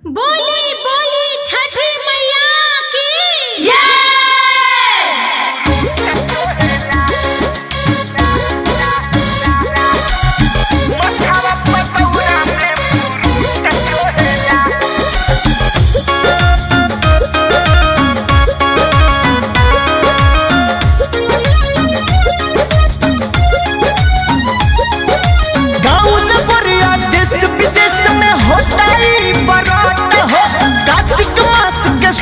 बोली बोली छठी मैया की जय।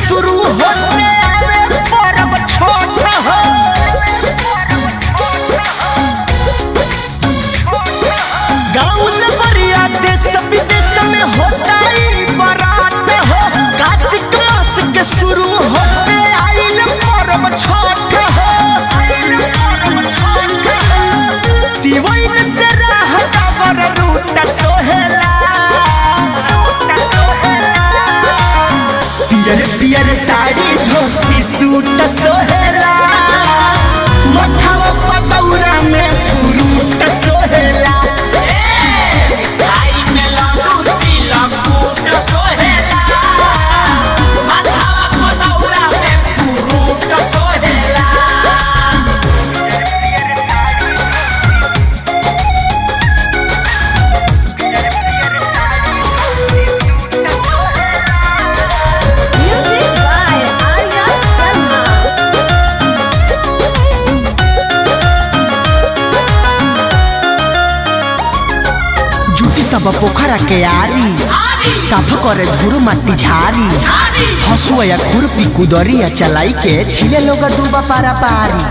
शुरू होने आवे परब छोट हो गाँव नगरिया देश विदेश में होता ही बरात हो। कार्तिक मास के शुरू होने आइल परब छोट हो। दिवाइन से रहता बर रूट सोहेला पियर साड़ी धोती सूट सोहेला मथवा पतौरा में फ्रूट सोहेला आई में लड्डू तिलक कूट सोहेला मथवा पतौरा में फ्रूट सोहेला। सब पोखरा के आरी साफ करे धूर माटी झारी हसुआ खुरपी कुदरिया चलाई के छिले लोग दूबा पारा पारी।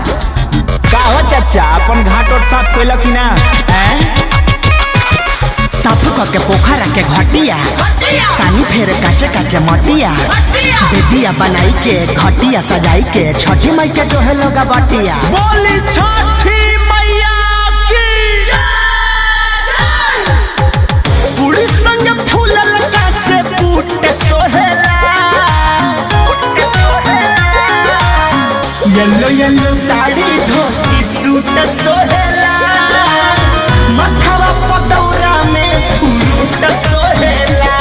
का हो चाचा अपन घाट और साफ कैल कि ना? साफ करके पोखरा के घटिया सानी फेर काचे काचे मटिया बेदिया बनाई के घटिया सजाई के छठी माई के जो है लोग बटिया बोली छठी मैया की पूरी संग फूलल काचे फूट सोहेला येलो येलो साड़ी धोती सूट सोहेला मथवा पतौरा में फ्रूट सोहेला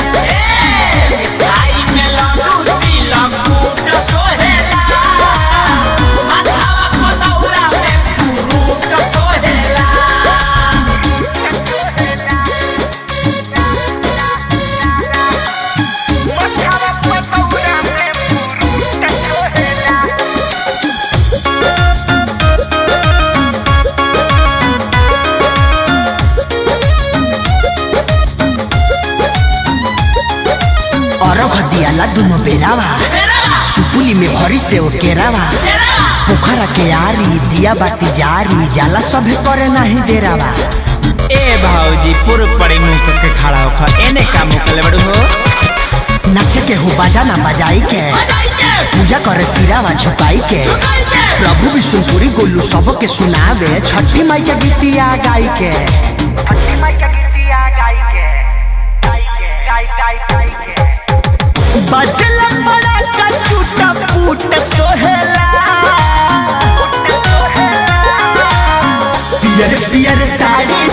आई में लड्डू तिलक कूट सोहेला मथवा पतौरा में फ्रूट सोहेला। अरघ दियाला दुनो बेरावा सुपुली में भरी से ओ केरावा पोखरा के आरी दिया बाती जारी जाला सभी करे नहीं देरावा। ए भाऊजी पूर्व पड़े मुंह के खड़ा होखा एने का मुकले बड़ू हो नाचे के हो बजाना बजाई के पूजा करे सिरावा झुकाई के प्रभु विष्णुपुरी गोलू सब के सुनावे छठी माई के गीतिया गाई के बजला बड़ा का चूटा फूट सोहेला पियर पियर साड़ी